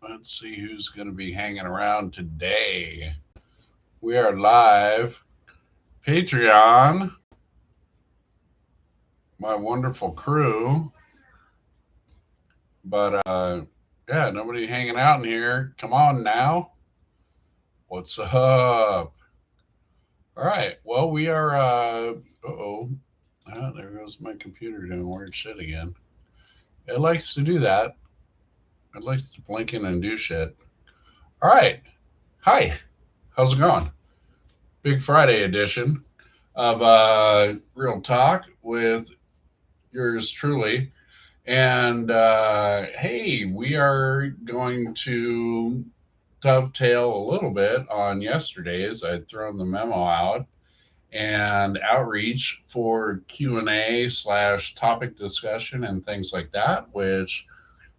Let's see who's going to be hanging around today. We are live. Patreon, my wonderful crew. But yeah, nobody hanging out in here. Come on now. What's up? All right. Well, we are. Oh, there goes my computer doing weird shit again. It likes to do that. It likes to blink in and do shit. All right. Hi. How's it going? Big Friday edition of Real Talk with yours truly. And hey, we are going to dovetail a little bit on yesterday's. I'd thrown the memo out and outreach for Q&A slash topic discussion and things like that, which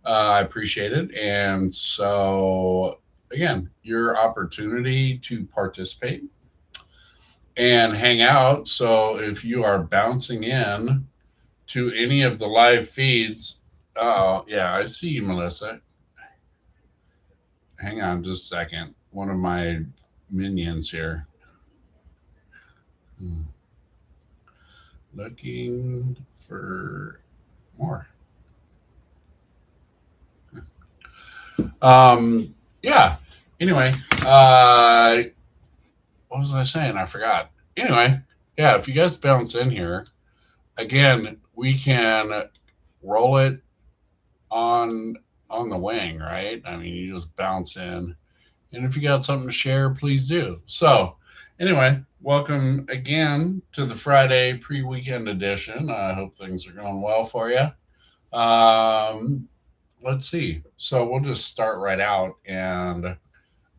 I appreciated. And so, again, your opportunity to participate and hang out. So if you are bouncing in to any of the live feeds, oh, yeah, I see you, Melissa. Hang on just a second. One of my minions here. Hmm. Looking for more. Yeah. Anyway, what was I saying? I forgot. Anyway, yeah, if you guys bounce in here, again, we can roll it on on the wing, right? I mean, you just bounce in, and if you got something to share, please do. So, anyway, welcome again to the Friday pre-weekend edition. I hope things are going well for you. Um, let's see. So we'll just start right out, and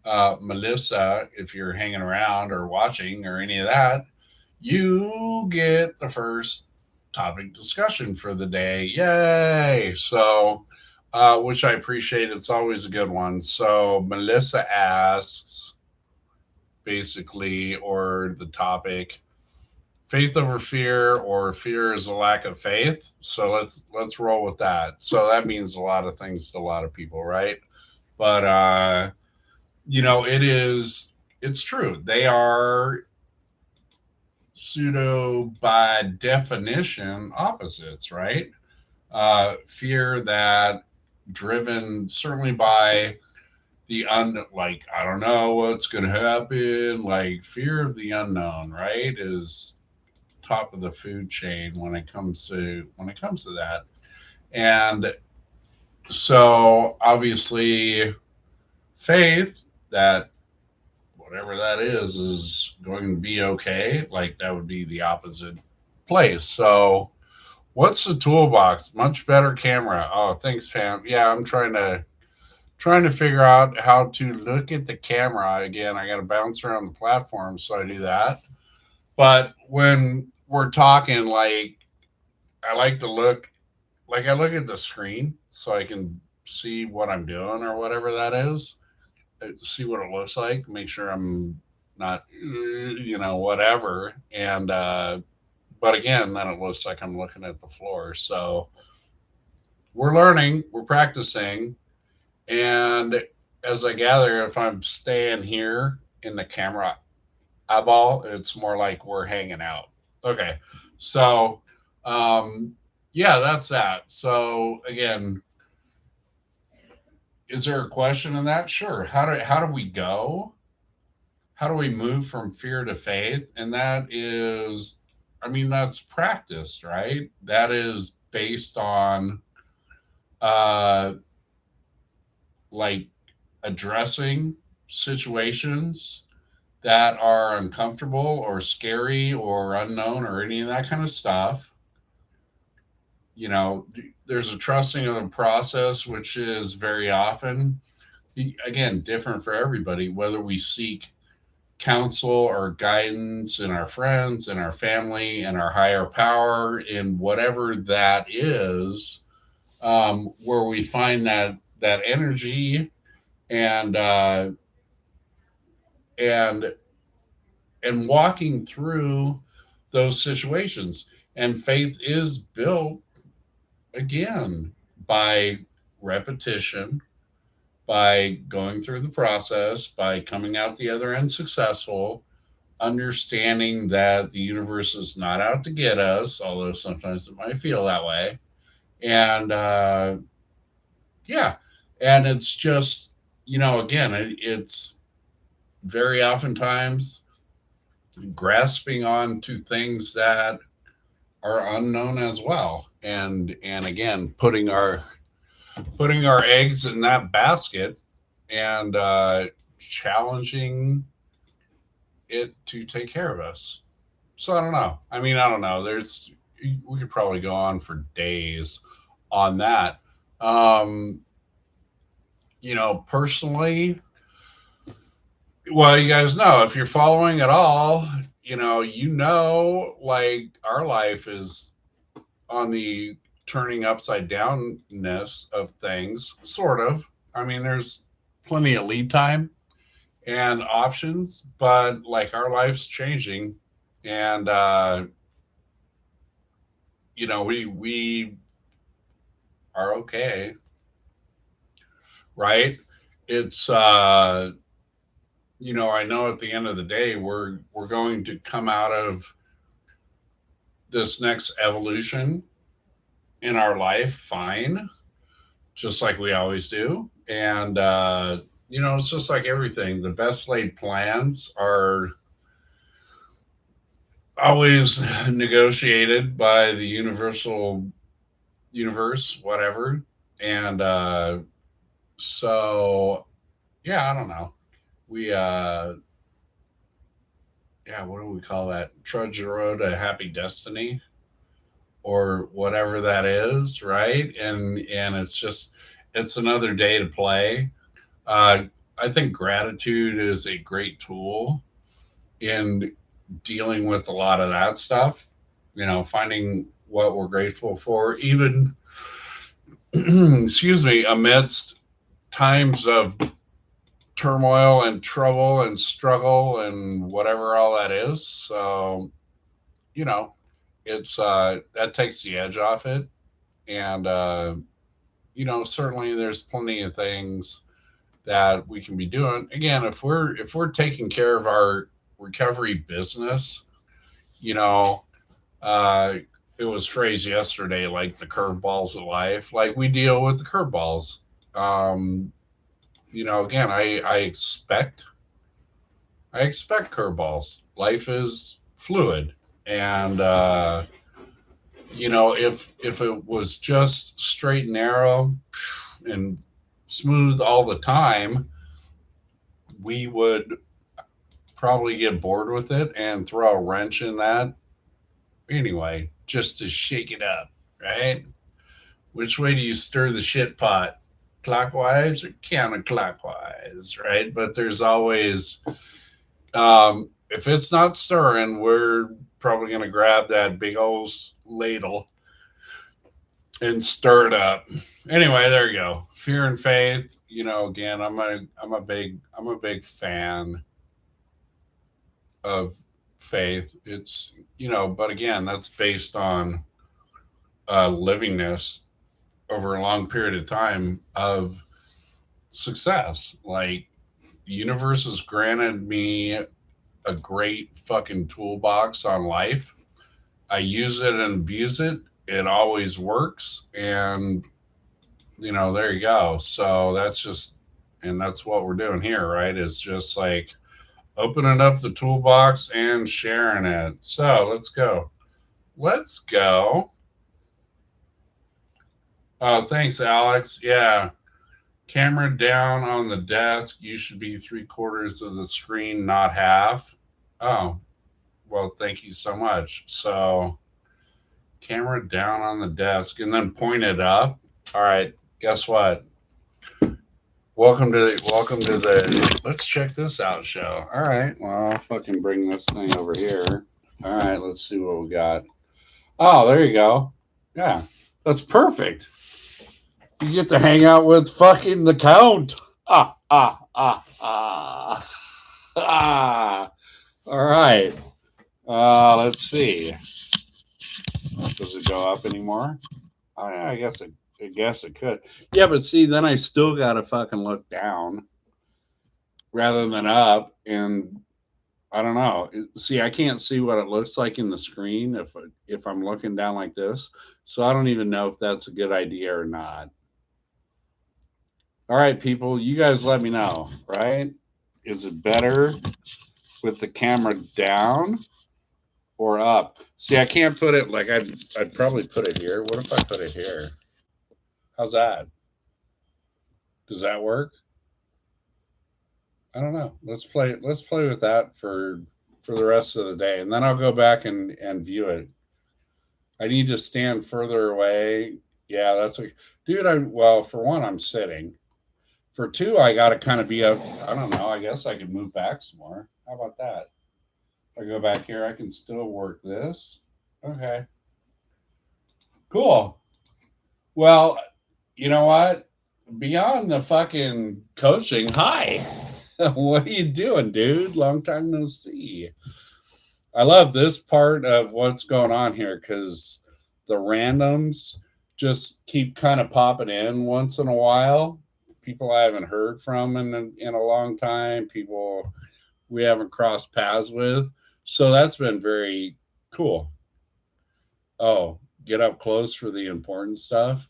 Melissa, if you're hanging around or watching or any of that, you get the first topic discussion for the day. Yay! So, which I appreciate. It's always a good one. So, Melissa asks basically, or the topic, faith over fear, or fear is a lack of faith. So let's roll with that. So that means a lot of things to a lot of people, right? But it's true. They are pseudo by definition opposites, right? Fear that driven certainly by the like I don't know what's going to happen, like fear of the unknown, right? Is top of the food chain when it comes to that. And so obviously faith that whatever that is going to be okay. Like that would be the opposite place. So what's the toolbox? Much better camera. Oh, thanks, Pam. Yeah, I'm trying to figure out how to look at the camera again. I got to bounce around the platform, so I do that. But when we're talking, like I like to look, like I look at the screen so I can see what I'm doing or whatever that is, see what it looks like, make sure I'm not, whatever. And but again, then it looks like I'm looking at the floor. So we're learning, we're practicing, and as I gather, if I'm staying here in the camera eyeball, it's more like we're hanging out. Okay, so yeah, that's that. So again, is there a question in that? Sure. How do we go? How do we move from fear to faith? And that is, I mean, that's practiced, right? That is based on uh like addressing situations that are uncomfortable or scary or unknown or any of that kind of stuff. There's a trusting of the process, which is very often, again, different for everybody, whether we seek counsel or guidance in our friends, in our family, in our higher power, in whatever that is, where we find that energy and and and walking through those situations. And faith is built again by repetition, by going through the process, by coming out the other end successful, understanding that the universe is not out to get us, although sometimes it might feel that way. And yeah, and it's just, again, it's very oftentimes grasping on to things that are unknown as well. And again, putting our eggs in that basket and challenging it to take care of us. So I don't know. I mean, I don't know. We could probably go on for days on that. Um, Personally, well, you guys know if you're following at all, like our life is on the turning upside downness of things, sort of. I mean, there's plenty of lead time and options, but like our life's changing, and we are okay, right? It's I know at the end of the day we're going to come out of this next evolution in our life fine, just like we always do. And it's just like everything. The best laid plans are always negotiated by the universal universe, whatever. And so, yeah, I don't know. We, yeah, what do we call that? Trudge the road to happy destiny or whatever that is, right? And it's another day to play. Uh, I think gratitude is a great tool in dealing with a lot of that stuff. Finding what we're grateful for, even excuse me, amidst times of turmoil and trouble and struggle and whatever all that is. So, you know, it's that takes the edge off it. And certainly there's plenty of things that we can be doing. Again, if we're taking care of our recovery business, you know, uh it was phrased yesterday like the curveballs of life. Like we deal with the curveballs. Um, again, I expect curveballs. Life is fluid, and if it was just straight and narrow and smooth all the time, we would probably get bored with it and throw a wrench in that anyway, just to shake it up, right? Which way do you stir the shit pot? Clockwise or counterclockwise, right? But there's always, if it's not stirring, we're probably going to grab that big old ladle and stir it up. Anyway, there you go. Fear and faith. Again, I'm a big fan of faith. It's but again, that's based on livingness over a long period of time of success. Like the universe has granted me a great fucking toolbox on life. I use it and abuse it. It always works. And, there you go. So that's what we're doing here, right? It's just like opening up the toolbox and sharing it. So let's go. Let's go. Oh, thanks, Alex. Yeah. Camera down on the desk. You should be 3/4 of the screen, not half. Oh, well, thank you so much. So, camera down on the desk and then point it up. All right. Guess what? Welcome to the let's check this out show. All right. Well, I'll fucking bring this thing over here. All right. Let's see what we got. Oh, there you go. Yeah. That's perfect. You get to hang out with fucking the count. Ah, ah, ah, ah. Ah. All right. Let's see. Does it go up anymore? Oh, yeah, I guess it I guess it could. Yeah, but see, then I still got to fucking look down rather than up. And I don't know. See, I can't see what it looks like in the screen if I'm looking down like this. So I don't even know if that's a good idea or not. All right, people, you guys let me know, right? Is it better with the camera down or up? See, I can't put it like I'd probably put it here. What if I put it here? How's that? Does that work? I don't know. Let's play with that for the rest of the day, and then I'll go back and view it. I need to stand further away. Yeah, that's like, dude. Well, for one, I'm sitting. For two, I got to kind of be up. I don't know. I guess I could move back some more. How about that? If I go back here, I can still work this. Okay, cool. Well, you know what? Beyond the fucking coaching, hi. What are you doing, dude? Long time no see. I love this part of what's going on here because the randoms just keep kind of popping in once in a while. People I haven't heard from in a long time, people we haven't crossed paths with. So that's been very cool. Oh, get up close for the important stuff.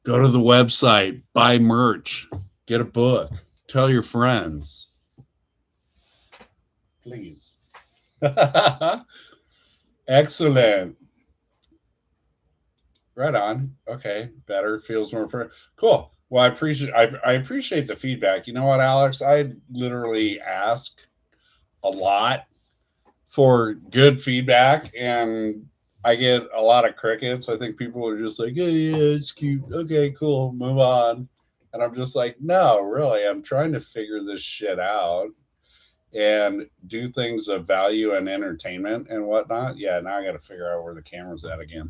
Go to the website, buy merch, get a book, tell your friends. Please. Excellent. Right on. Okay, better feels more cool. Well, I appreciate the feedback. You know what, Alex? I literally ask a lot for good feedback, and I get a lot of crickets. I think people are just like, yeah, it's cute. Okay, cool, move on. And I'm just like, no, really, I'm trying to figure this shit out and do things of value and entertainment and whatnot. Yeah, now I got to figure out where the camera's at again.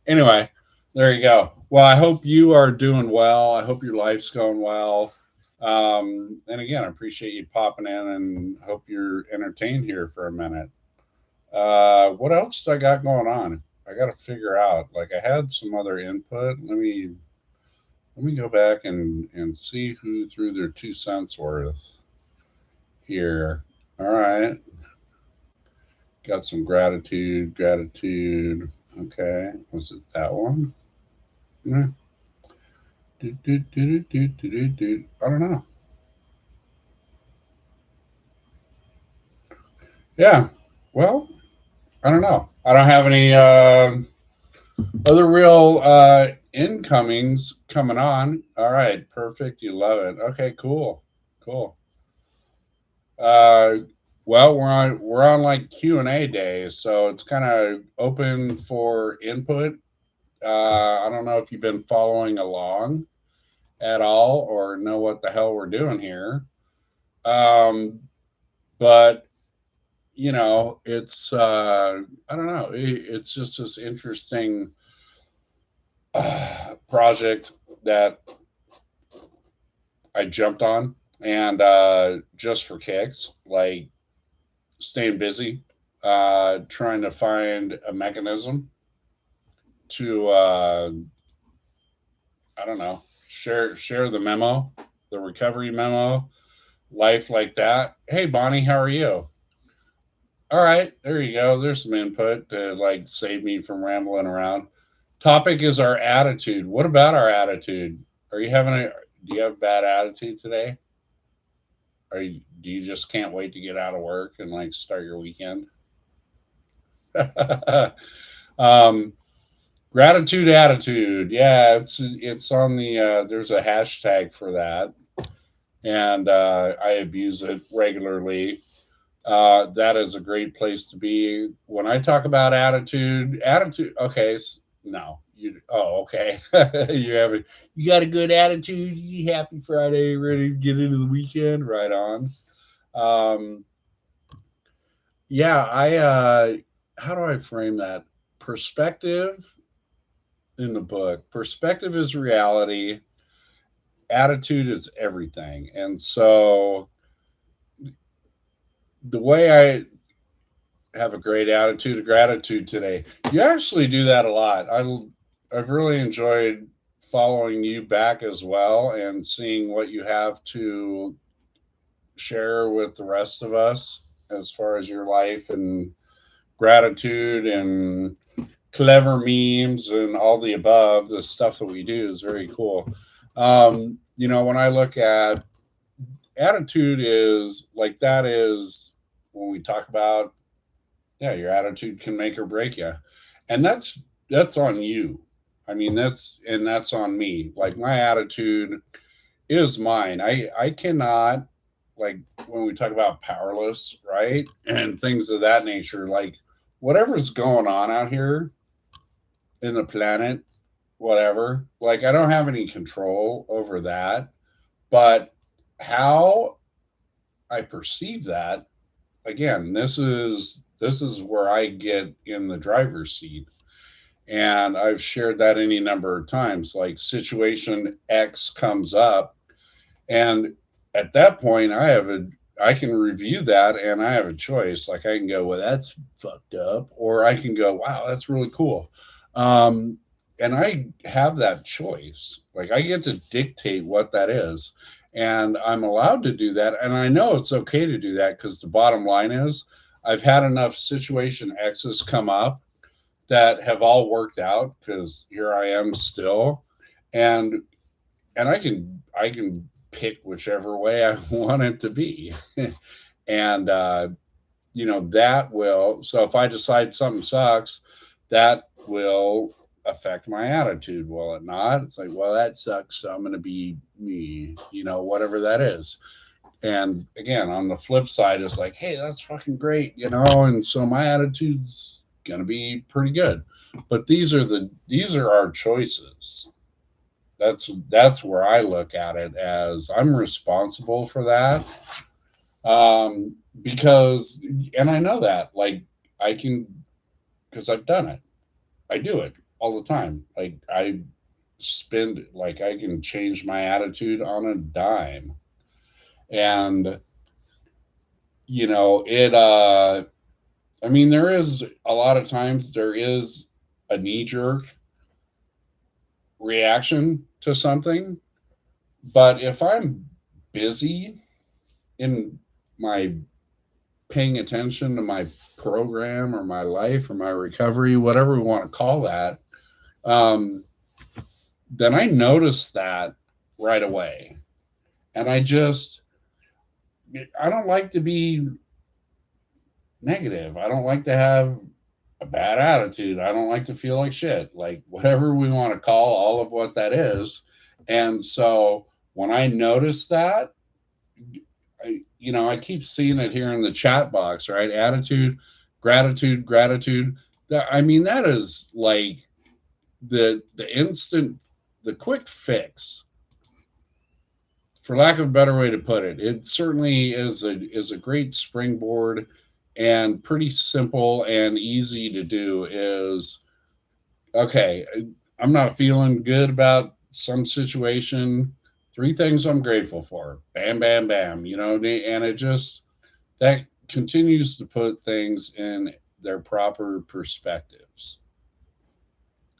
Anyway, there you go. Well, I hope you are doing well. I hope your life's going well. And again, I appreciate you popping in and hope you're entertained here for a minute. What else do I got going on? I got to figure out. Like I had some other input. Let me go back and see who threw their 2 cents worth here. All right. Got some gratitude. Gratitude. Okay. Was it that one? Yeah. I don't know. Yeah. Well, I don't know. I don't have any other real incomings coming on. All right. Perfect. You love it. Okay. Cool. Cool. Uh, well, we're on like Q&A day, so it's kind of open for input. I don't know if you've been following along at all or know what the hell we're doing here. But it's I don't know. It's just this interesting project that I jumped on, and just for kicks, like staying busy, trying to find a mechanism to I don't know, share the memo, the recovery memo, life like that. Hey Bonnie, how are you? All right, there you go. There's some input to like save me from rambling around. Topic is our attitude. What about our attitude? Are you having a Do you have a bad attitude today? Do you just can't wait to get out of work and like start your weekend? um, Gratitude attitude. Yeah, it's on the there's a hashtag for that, and I abuse it regularly. That is a great place to be. When I talk about attitude. Okay, no, you. Oh, okay. You got a good attitude. You happy Friday, ready to get into the weekend. Right on. Um, yeah, I. How do I frame that? Perspective in the book. Perspective is reality. Attitude is everything, and so the way I have a great attitude of gratitude today. You actually do that a lot. I've really enjoyed following you back as well and seeing what you have to share with the rest of us as far as your life and gratitude and clever memes and all the above. The stuff that we do is very cool. When I look at attitude, is like that is when we talk about, yeah, your attitude can make or break you, and that's on you. I mean, that's on me. Like my attitude is mine. I cannot, like, when we talk about powerless, right, and things of that nature, like whatever's going on out here in the planet, whatever, like I don't have any control over that, but how I perceive that, again, this is where I get in the driver's seat. And I've shared that any number of times. Like situation X comes up, and at that point I can review that and I have a choice. Like I can go, well, that's fucked up, or I can go, wow, that's really cool. Um, and I have that choice. Like I get to dictate what that is. And I'm allowed to do that. And I know it's okay to do that because the bottom line is I've had enough situation X's come up that have all worked out because here I am still. And I can pick whichever way I want it to be. And that will, so if I decide something sucks, that will affect my attitude, will it not? It's like, well, that sucks, so I'm going to be me, whatever that is. And again, on the flip side, it's like, hey, that's fucking great, and so my attitude's going to be pretty good. But these are our choices. That's where I look at it, as I'm responsible for that. Because, and I know that, like, I can, because I've done it. I do it all the time. Like I spend, like I can change my attitude on a dime. And it I mean, there is a lot of times there is a knee jerk reaction to something, but if I'm busy in my paying attention to my program or my life or my recovery, whatever we want to call that, um, then I notice that right away. And I don't like to be negative. I don't like to have a bad attitude. I don't like to feel like shit, like whatever we want to call all of what that is. And so when I notice that, I keep seeing it here in the chat box, right? Attitude, gratitude, gratitude. I mean, that is like the instant, the quick fix, for lack of a better way to put it. It certainly is a great springboard and pretty simple and easy to do. Is okay, I'm not feeling good about some situation. 3 things I'm grateful for. Bam, bam, bam. And it just, that continues to put things in their proper perspectives.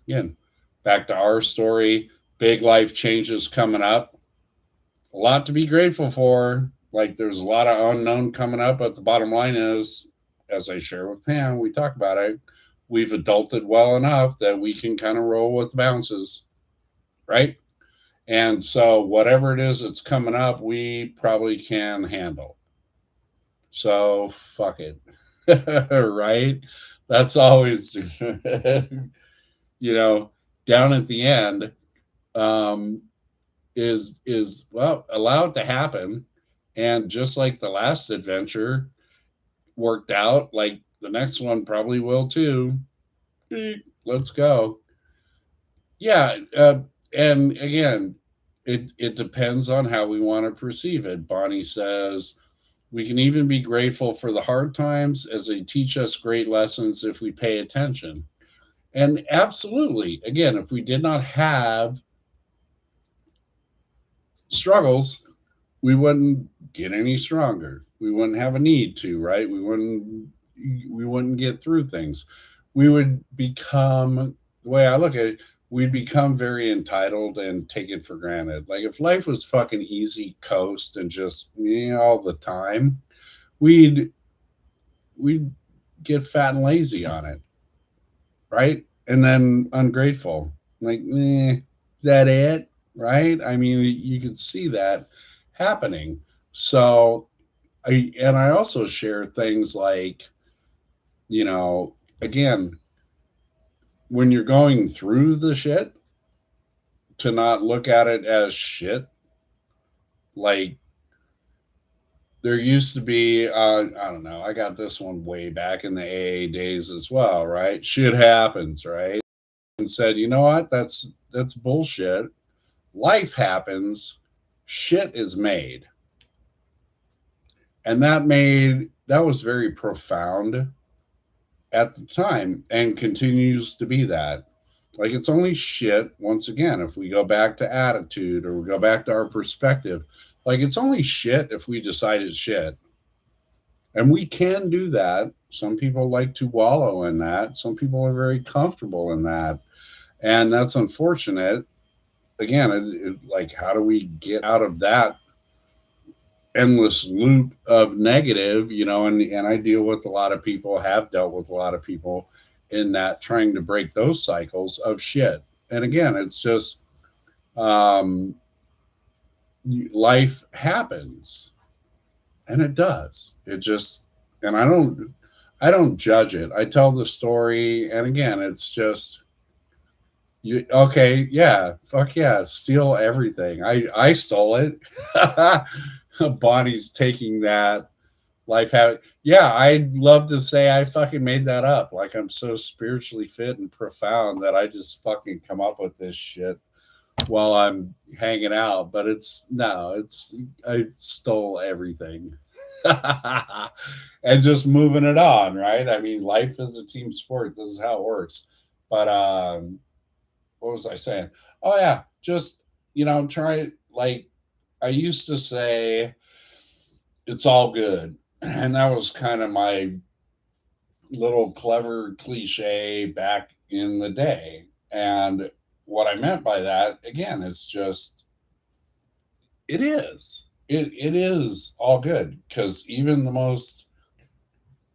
Again, back to our story, big life changes coming up. A lot to be grateful for. Like there's a lot of unknown coming up, but the bottom line is, as I share with Pam, we talk about it, we've adulted well enough that we can kind of roll with the bounces, right? And so whatever it is that's coming up, we probably can handle. So fuck it. Right? That's always down at the end, is well, allow it to happen. And just like the last adventure worked out, like the next one probably will too. Let's go. Yeah. And again, it depends on how we want to perceive it. Bonnie says, we can even be grateful for the hard times, as they teach us great lessons if we pay attention. And absolutely, again, if we did not have struggles, we wouldn't get any stronger. We wouldn't have a need to, right? We wouldn't get through things. We would become, the way I look at it, we'd become very entitled and take it for granted. Like if life was fucking easy coast and just all the time, we'd we'd get fat and lazy on it, right? And then ungrateful. Like, is that it? Right? I mean, you could see that happening. So I also share things like, you know, again, when you're going through the shit, to not look at it as shit. Like there used to be, I don't know, I got this one way back in the AA days as well, right? Shit happens, right? And said, you know what? That's bullshit. Life happens, shit is made. And that was very profound at the time and continues to be that. Like it's only shit, once again, if we go back to attitude or we go back to our perspective, like it's only shit if we decide it's shit. And we can do that. Some people like to wallow in that. Some people are very comfortable in that. And that's unfortunate. Again, like, how do we get out of that endless loop of negative, and I deal with a lot of people, have dealt with a lot of people in that trying to break those cycles of shit. And again, it's just um, life happens, and it does. It just, and I don't judge it. I tell the story, and again, it's just you. Okay, yeah, fuck yeah, steal everything. I stole it. Bonnie's taking that life habit. Yeah, I'd love to say I fucking made that up. Like I'm so spiritually fit and profound that I just fucking come up with this shit while I'm hanging out. But it's no, it's I stole everything. And just moving it on, right? I mean, life is a team sport. This is how it works. But what was I saying? Oh yeah, just try like I used to say it's all good. And that was kind of my little clever cliche back in the day. And what I meant by that, again, is just it is. It is all good because even the most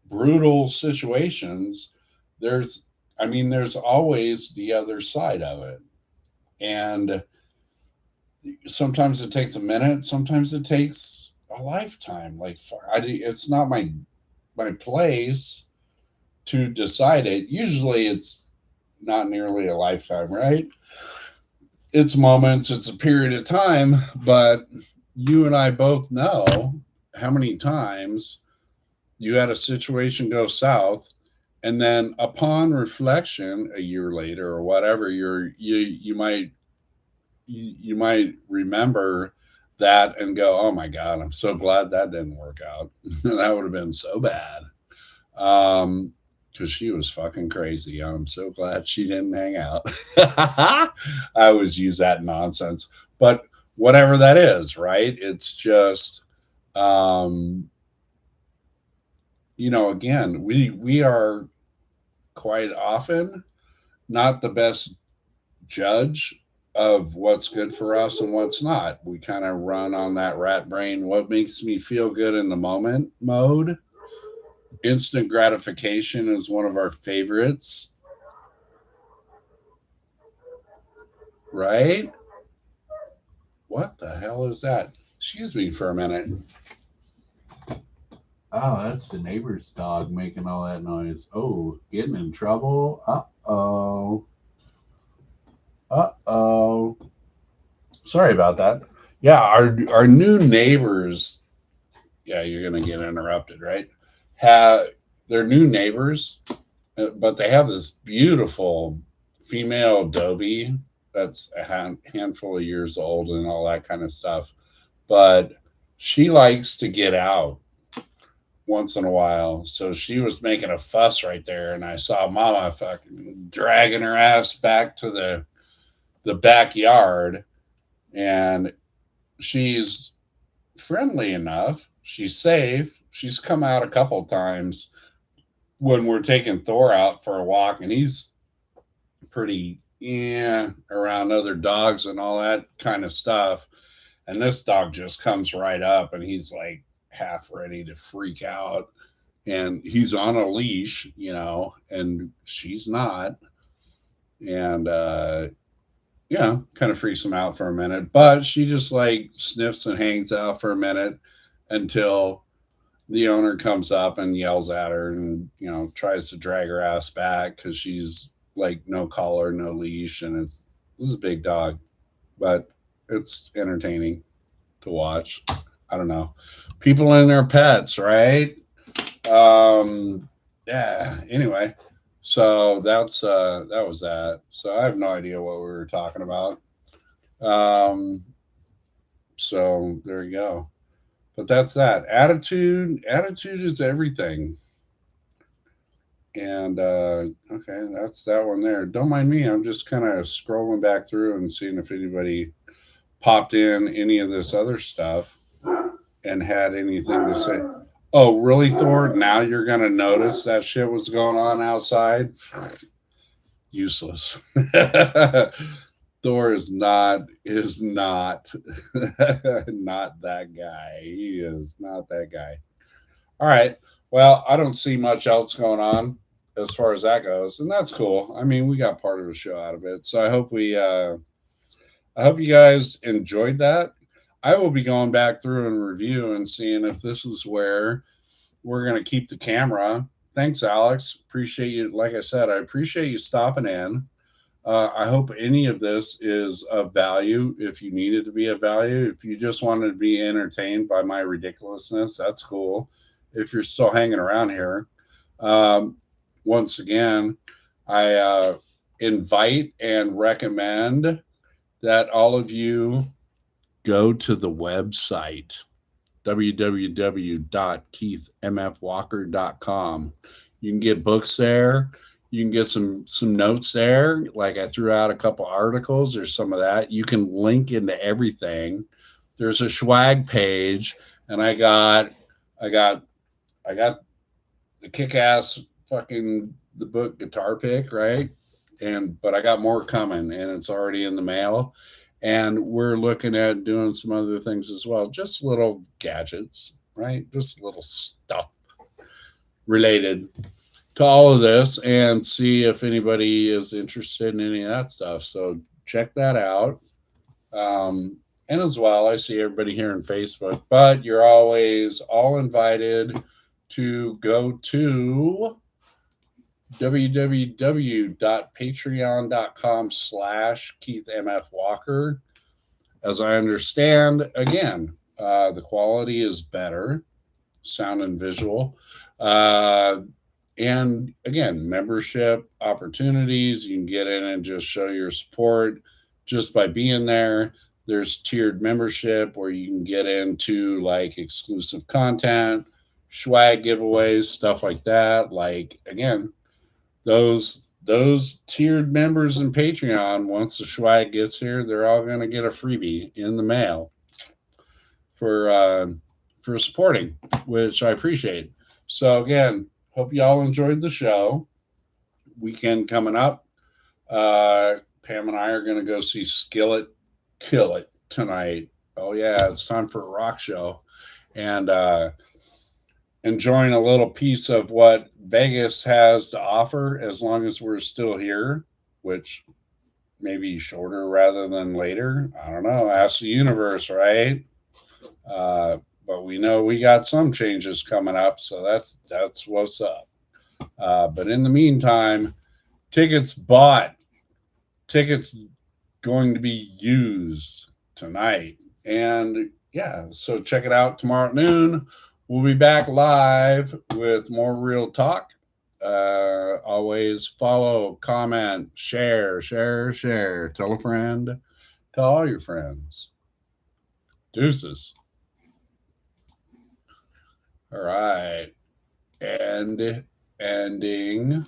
brutal situations, there's there's always the other side of it. And sometimes it takes a minute, sometimes it takes a lifetime. Like it's not my place to decide it. Usually it's not nearly a lifetime, right? It's moments, it's a period of time, but you and I both know how many times you had a situation go south and then upon reflection a year later or whatever you might remember that and go, oh my God, I'm so glad that didn't work out. That would have been so bad. Because she was fucking crazy. I'm so glad she didn't hang out. I always use that nonsense. But whatever that is, right? It's just, um, again, we are quite often not the best judge of what's good for us and what's not. We kind of run on that rat brain, what makes me feel good in the moment mode. Instant gratification is one of our favorites, right? What the hell is that? Excuse me for a minute. Oh, that's the neighbor's dog making all that noise. Oh, getting in trouble. Uh-oh. Uh-oh. Sorry about that. Yeah, our new neighbors, yeah, you're gonna get interrupted, right? Have their new neighbors, but they have this beautiful female Dobie that's a handful of years old and all that kind of stuff. But she likes to get out once in a while. So she was making a fuss right there, and I saw Mama fucking dragging her ass back to the backyard, and she's friendly enough. She's safe. She's come out a couple times when we're taking Thor out for a walk, and he's pretty yeah, around other dogs and all that kind of stuff. And this dog just comes right up and he's like half ready to freak out. And he's on a leash, and she's not. And yeah, kind of freaks him out for a minute. But she just like sniffs and hangs out for a minute until the owner comes up and yells at her and, tries to drag her ass back because she's like no collar, no leash. And this is a big dog, but it's entertaining to watch. I don't know. People and their pets, right? Um, yeah. Anyway, so that was that. So I have no idea what we were talking about. Um, so there you go. But that's that. Attitude is everything. And okay, that's that one there. Don't mind me. I'm just kind of scrolling back through and seeing if anybody popped in any of this other stuff and had anything to say. Oh, really, Thor? Now you're gonna notice that shit was going on outside? Useless. Thor is not not that guy. He is not that guy. All right. Well, I don't see much else going on as far as that goes, and that's cool. I mean, we got part of the show out of it, so I hope you guys enjoyed that. I will be going back through and review and seeing if this is where we're going to keep the camera. Thanks, Alex. Appreciate you. Like I said, I appreciate you stopping in. I hope any of this is of value. If you need it to be of value, if you just wanted to be entertained by my ridiculousness, that's cool. If you're still hanging around here, um, once again, I invite and recommend that all of you go to the website www.keithmfwalker.com. You can get books there. You can get some notes there. Like I threw out a couple articles. There's some of that. You can link into everything. There's a swag page, and I got I got the kick ass fucking the book guitar pick, right? But I got more coming and it's already in the mail. And we're looking at doing some other things as well. Just little gadgets, right? Just little stuff related to all of this and see if anybody is interested in any of that stuff. So check that out. And as well, I see everybody here on Facebook, but you're always all invited to go to www.patreon.com/KeithMFWalker. As I understand, again, the quality is better, sound and visual. Uh, and again, membership opportunities. You can get in and just show your support just by being there. There's tiered membership where you can get into like exclusive content, swag giveaways, stuff like that. Like again, those tiered members in Patreon, once the swag gets here, they're all going to get a freebie in the mail for supporting, which I appreciate. So again, hope y'all enjoyed the show. Weekend coming up. Pam and I are going to go see Skillet Kill It tonight. Oh yeah, it's time for a rock show, and enjoying a little piece of what Vegas has to offer as long as we're still here, which maybe shorter rather than later. I don't know. Ask the universe, right? But we know we got some changes coming up, so that's what's up. But in the meantime, tickets bought, tickets going to be used tonight, and yeah, so check it out tomorrow at noon. We'll be back live with more Real Talk. Always follow, comment, share. Tell a friend. Tell all your friends. Deuces. All right. And ending.